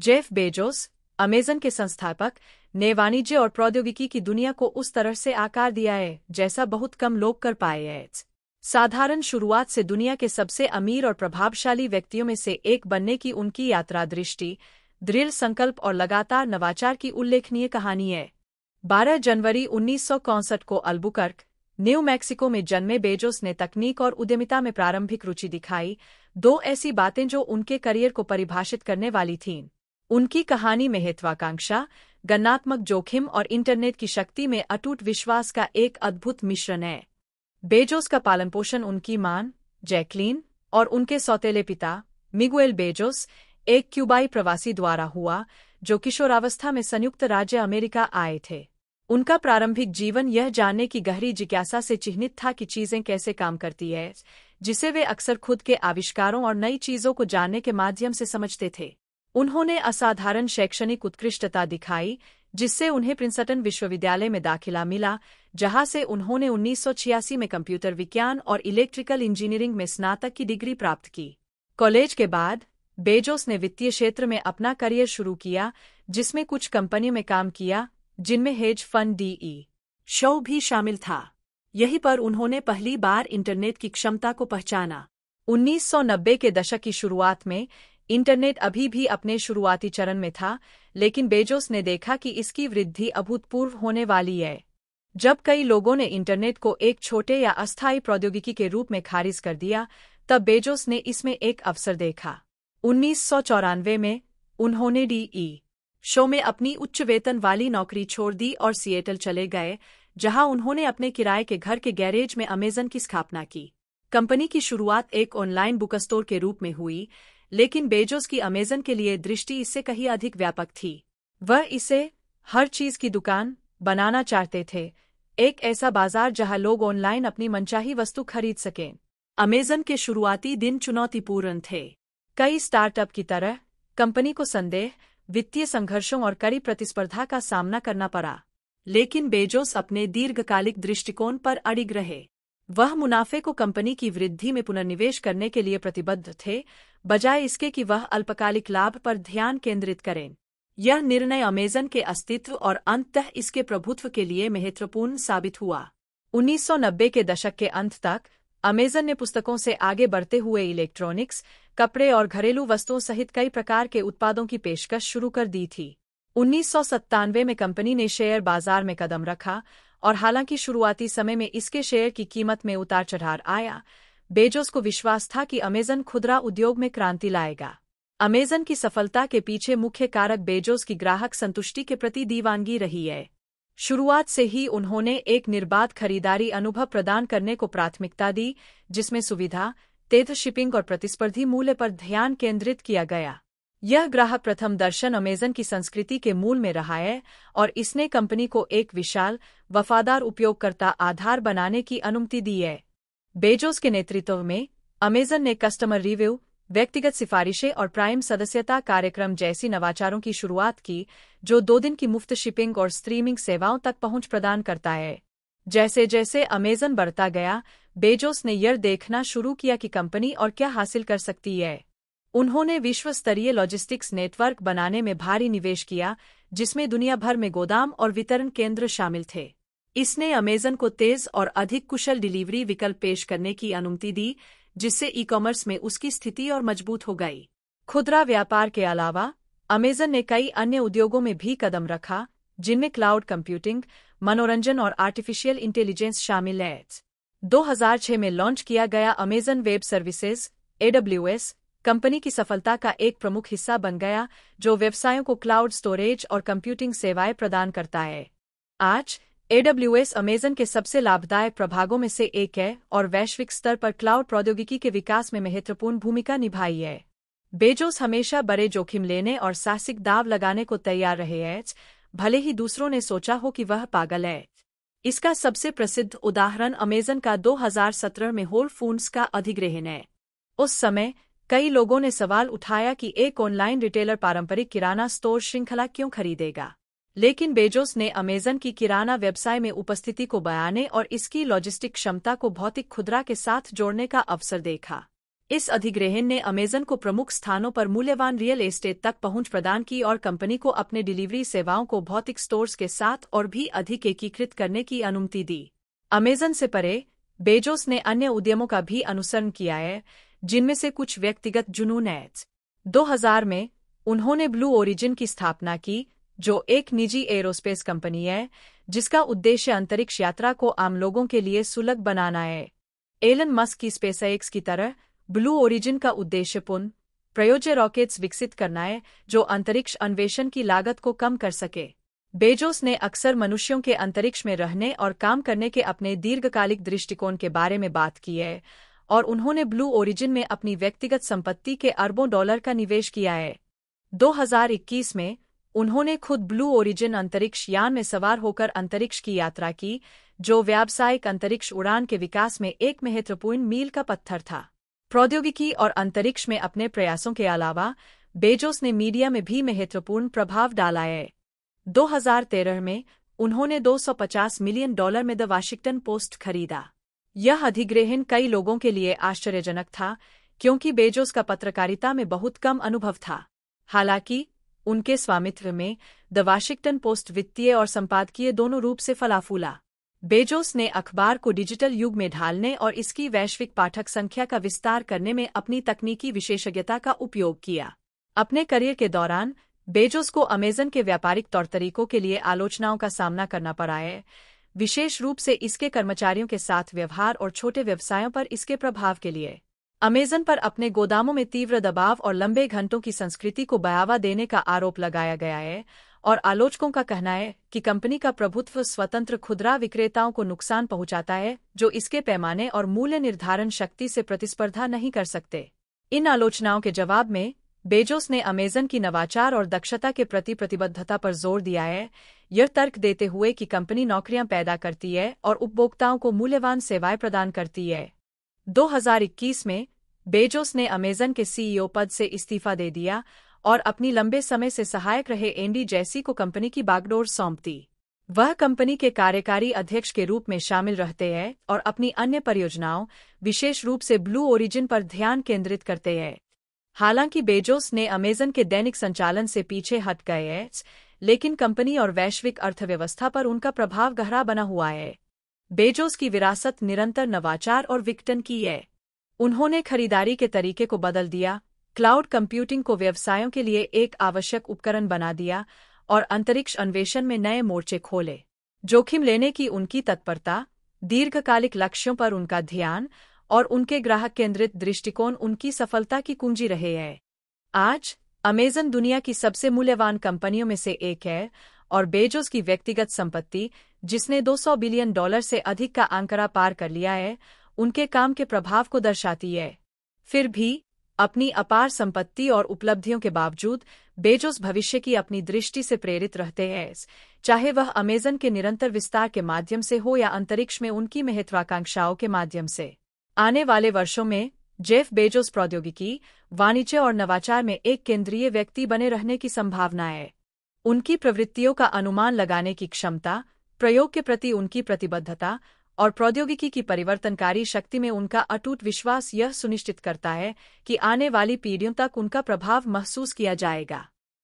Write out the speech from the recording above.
Jeff Bezos, Amazon के संस्थापक, ने वाणिज्य और प्रौद्योगिकी की दुनिया को उस तरह से आकार दिया है जैसा बहुत कम लोग कर पाए हैं। साधारण शुरुआत से दुनिया के सबसे अमीर और प्रभावशाली व्यक्तियों में से एक बनने की उनकी यात्रा दृष्टि, दृढ़ संकल्प और लगातार नवाचार की उल्लेखनीय कहानी है। 12 जनवरी 1961 को अल्बुकर्क, न्यू मैक्सिको में जन्मे बेजोस ने तकनीक और उद्यमिता में प्रारंभिक रुचि दिखाई, दो ऐसी बातें जो उनके करियर को परिभाषित करने वाली थीं। उनकी कहानी महत्वाकांक्षा, गणनात्मक जोखिम और इंटरनेट की शक्ति में अटूट विश्वास का एक अद्भुत मिश्रण है। बेजोस का पालनपोषण उनकी मां, जैकलीन, और उनके सौतेले पिता, मिगुएल बेजोस, एक क्यूबाई प्रवासी द्वारा हुआ, जो किशोरावस्था में संयुक्त राज्य अमेरिका आए थे। उनका प्रारंभिक जीवन यह जानने की गहरी जिज्ञासा से चिह्नित था कि चीजें कैसे काम करती है, जिसे वे अक्सर खुद के आविष्कारों और नई चीजों को जानने के माध्यम से समझते थे। उन्होंने असाधारण शैक्षणिक उत्कृष्टता दिखाई, जिससे उन्हें प्रिंसटन विश्वविद्यालय में दाखिला मिला, जहां से उन्होंने 1986 में कंप्यूटर विज्ञान और इलेक्ट्रिकल इंजीनियरिंग में स्नातक की डिग्री प्राप्त की। कॉलेज के बाद बेजोस ने वित्तीय क्षेत्र में अपना करियर शुरू किया, जिसमें कुछ कंपनियों में काम किया, जिनमें हेज फंड डीई शो भी शामिल था। यहीं पर उन्होंने पहली बार इंटरनेट की क्षमता को पहचाना। 1990 के दशक की शुरुआत में इंटरनेट अभी भी अपने शुरुआती चरण में था, लेकिन बेजोस ने देखा कि इसकी वृद्धि अभूतपूर्व होने वाली है। जब कई लोगों ने इंटरनेट को एक छोटे या अस्थायी प्रौद्योगिकी के रूप में खारिज कर दिया, तब बेजोस ने इसमें एक अवसर देखा। 1994 में उन्होंने डीई शो में अपनी उच्च वेतन वाली नौकरी छोड़ दी और सिएटल चले गए, जहां उन्होंने अपने किराए के घर के गैरेज में अमेज़न की स्थापना की। कंपनी की शुरुआत एक ऑनलाइन बुक स्टोर के रूप में हुई, लेकिन बेजोस की अमेज़न के लिए दृष्टि इससे कहीं अधिक व्यापक थी। वह इसे हर चीज की दुकान बनाना चाहते थे, एक ऐसा बाजार जहां लोग ऑनलाइन अपनी मनचाही वस्तु खरीद सकें। अमेज़न के शुरुआती दिन चुनौतीपूर्ण थे। कई स्टार्टअप की तरह कंपनी को संदेह, वित्तीय संघर्षों और कड़ी प्रतिस्पर्धा का सामना करना पड़ा, लेकिन बेजोस अपने दीर्घकालिक दृष्टिकोण पर अडिग रहे। वह मुनाफे को कंपनी की वृद्धि में पुनर्निवेश करने के लिए प्रतिबद्ध थे, बजाय इसके कि वह अल्पकालिक लाभ पर ध्यान केंद्रित करें। यह निर्णय अमेज़न के अस्तित्व और अंततः इसके प्रभुत्व के लिए महत्वपूर्ण साबित हुआ। 1990 के दशक के अंत तक अमेज़न ने पुस्तकों से आगे बढ़ते हुए इलेक्ट्रॉनिक्स, कपड़े और घरेलू वस्तुओं सहित कई प्रकार के उत्पादों की पेशकश शुरू कर दी थी। 1997 में कंपनी ने शेयर बाजार में कदम रखा, और हालांकि शुरुआती समय में इसके शेयर की कीमत में उतार चढ़ाव आया, बेजोस को विश्वास था कि अमेज़न खुदरा उद्योग में क्रांति लाएगा। अमेज़न की सफलता के पीछे मुख्य कारक बेजोस की ग्राहक संतुष्टि के प्रति दीवानगी रही है। शुरुआत से ही उन्होंने एक निर्बाध खरीदारी अनुभव प्रदान करने को प्राथमिकता दी, जिसमें सुविधा, तेज़ शिपिंग और प्रतिस्पर्धी मूल्य पर ध्यान केंद्रित किया गया। यह ग्राहक प्रथम दर्शन अमेज़न की संस्कृति के मूल में रहा है, और इसने कंपनी को एक विशाल, वफादार उपयोगकर्ता आधार बनाने की अनुमति दी है। बेजोस के नेतृत्व में अमेज़न ने कस्टमर रिव्यू, व्यक्तिगत सिफारिशें और प्राइम सदस्यता कार्यक्रम जैसी नवाचारों की शुरुआत की, जो 2 दिन की मुफ्त शिपिंग और स्ट्रीमिंग सेवाओं तक पहुंच प्रदान करता है। जैसे जैसे अमेज़न बढ़ता गया, बेजोस ने यह देखना शुरू किया कि कंपनी और क्या हासिल कर सकती है। उन्होंने विश्व स्तरीय लॉजिस्टिक्स नेटवर्क बनाने में भारी निवेश किया, जिसमें दुनिया भर में गोदाम और वितरण केंद्र शामिल थे। इसने अमेज़न को तेज और अधिक कुशल डिलीवरी विकल्प पेश करने की अनुमति दी, जिससे ई-कॉमर्स में उसकी स्थिति और मजबूत हो गई। खुदरा व्यापार के अलावा अमेज़न ने कई अन्य उद्योगों में भी कदम रखा, जिनमें क्लाउड कंप्यूटिंग, मनोरंजन और आर्टिफिशियल इंटेलिजेंस शामिल है। 2006 में लॉन्च किया गया Amazon web services (AWS) company की सफलता का एक प्रमुख हिस्सा बन गया, जो व्यवसायों को क्लाउड स्टोरेज और कंप्यूटिंग सेवाएं प्रदान करता है। आज AWS अमेज़न के सबसे लाभदायक प्रभागों में से एक है और वैश्विक स्तर पर क्लाउड प्रौद्योगिकी के विकास में महत्वपूर्ण भूमिका निभाई है। बेजोस हमेशा बड़े जोखिम लेने और साहसिक दांव लगाने को तैयार रहे हैं, भले ही दूसरों ने सोचा हो कि वह पागल है। इसका सबसे प्रसिद्ध उदाहरण अमेज़न का 2017 में होल फूड्स का अधिग्रहण है। उस समय कई लोगों ने सवाल उठाया कि एक ऑनलाइन रिटेलर पारंपरिक किराना स्टोर श्रृंखला क्यों खरीदेगा, लेकिन बेजोस ने अमेज़न की किराना व्यवसाय में उपस्थिति को बढ़ाने और इसकी लॉजिस्टिक क्षमता को भौतिक खुदरा के साथ जोड़ने का अवसर देखा। इस अधिग्रहण ने अमेजन को प्रमुख स्थानों पर मूल्यवान रियल एस्टेट तक पहुंच प्रदान की और कंपनी को अपने डिलीवरी सेवाओं को भौतिक स्टोर्स के साथ और भी अधिक एकीकृत करने की अनुमति दी। अमेजन से परे बेजोस ने अन्य उद्यमों का भी अनुसरण किया है, जिनमें से कुछ व्यक्तिगत जुनून हैं। 2000 में उन्होंने ब्लू ओरिजिन की स्थापना की, जो एक निजी एरोस्पेस कंपनी है जिसका उद्देश्य अंतरिक्ष यात्रा को आम लोगों के लिए सुलभ बनाना है। एलन मस्क की स्पेसएक्स की तरह ब्लू ओरिजिन का उद्देश्य पुनः प्रयोज्य रॉकेट्स विकसित करना है जो अंतरिक्ष अन्वेषण की लागत को कम कर सके। बेजोस ने अक्सर मनुष्यों के अंतरिक्ष में रहने और काम करने के अपने दीर्घकालिक दृष्टिकोण के बारे में बात की है और उन्होंने ब्लू ओरिजिन में अपनी व्यक्तिगत संपत्ति के अरबों डॉलर का निवेश किया है। 2021 में उन्होंने खुद ब्लू ओरिजिन अंतरिक्ष यान में सवार होकर अंतरिक्ष की यात्रा की, जो व्यावसायिक अंतरिक्ष उड़ान के विकास में एक महत्वपूर्ण मील का पत्थर था। प्रौद्योगिकी और अंतरिक्ष में अपने प्रयासों के अलावा बेजोस ने मीडिया में भी महत्वपूर्ण प्रभाव डाला है। 2013 में उन्होंने $250 मिलियन में द वाशिंगटन पोस्ट खरीदा। यह अधिग्रहण कई लोगों के लिए आश्चर्यजनक था क्योंकि बेजोस का पत्रकारिता में बहुत कम अनुभव था। हालांकि उनके स्वामित्व में द वाशिंगटन पोस्ट वित्तीय और संपादकीय दोनों रूप से फला फूला। बेजोस ने अखबार को डिजिटल युग में ढालने और इसकी वैश्विक पाठक संख्या का विस्तार करने में अपनी तकनीकी विशेषज्ञता का उपयोग किया। अपने करियर के दौरान बेजोस को अमेजन के व्यापारिक तौर तरीकों के लिए आलोचनाओं का सामना करना पड़ा है, विशेष रूप से इसके कर्मचारियों के साथ व्यवहार और छोटे व्यवसायों पर इसके प्रभाव के लिए। अमेजन पर अपने गोदामों में तीव्र दबाव और लंबे घंटों की संस्कृति को बढ़ावा देने का आरोप लगाया गया है और आलोचकों का कहना है कि कंपनी का प्रभुत्व स्वतंत्र खुदरा विक्रेताओं को नुकसान पहुंचाता है जो इसके पैमाने और मूल्य निर्धारण शक्ति से प्रतिस्पर्धा नहीं कर सकते। इन आलोचनाओं के जवाब में बेजोस ने अमेजन की नवाचार और दक्षता के प्रति प्रतिबद्धता पर जोर दिया है, यह तर्क देते हुए कि कंपनी नौकरियां पैदा करती है और उपभोक्ताओं को मूल्यवान सेवाएं प्रदान करती है। 2021 में बेजोस ने अमेजन के सीईओ पद से इस्तीफा दे दिया और अपनी लंबे समय से सहायक रहे एंडी जैसी को कंपनी की बागडोर सौंप दी। वह कंपनी के कार्यकारी अध्यक्ष के रूप में शामिल रहते हैं और अपनी अन्य परियोजनाओं, विशेष रूप से ब्लू ओरिजिन पर ध्यान केंद्रित करते हैं। हालांकि बेजोस ने अमेजन के दैनिक संचालन से पीछे हट गए हैं, लेकिन कंपनी और वैश्विक अर्थव्यवस्था पर उनका प्रभाव गहरा बना हुआ है। बेजोस की विरासत निरंतर नवाचार और विघटन की है। उन्होंने खरीदारी के तरीके को बदल दिया, क्लाउड कंप्यूटिंग को व्यवसायों के लिए एक आवश्यक उपकरण बना दिया और अंतरिक्ष अन्वेषण में नए मोर्चे खोले। जोखिम लेने की उनकी तत्परता, दीर्घकालिक लक्ष्यों पर उनका ध्यान और उनके ग्राहक केंद्रित दृष्टिकोण उनकी सफलता की कुंजी रहे हैं। आज अमेजन दुनिया की सबसे मूल्यवान कंपनियों में से एक है और बेजोस की व्यक्तिगत संपत्ति, जिसने $200 बिलियन से अधिक का आंकड़ा पार कर लिया है, उनके काम के प्रभाव को दर्शाती है। फिर भी अपनी अपार संपत्ति और उपलब्धियों के बावजूद बेजोस भविष्य की अपनी दृष्टि से प्रेरित रहते हैं, चाहे वह अमेजन के निरंतर विस्तार के माध्यम से हो या अंतरिक्ष में उनकी महत्वाकांक्षाओं के माध्यम से। आने वाले वर्षों में जेफ बेजोस प्रौद्योगिकी, वाणिज्य और नवाचार में एक केंद्रीय व्यक्ति बने रहने की संभावना है। उनकी प्रवृत्तियों का अनुमान लगाने की क्षमता, प्रयोग के प्रति उनकी प्रतिबद्धता और प्रौद्योगिकी की परिवर्तनकारी शक्ति में उनका अटूट विश्वास यह सुनिश्चित करता है कि आने वाली पीढ़ियों तक उनका प्रभाव महसूस किया जाएगा।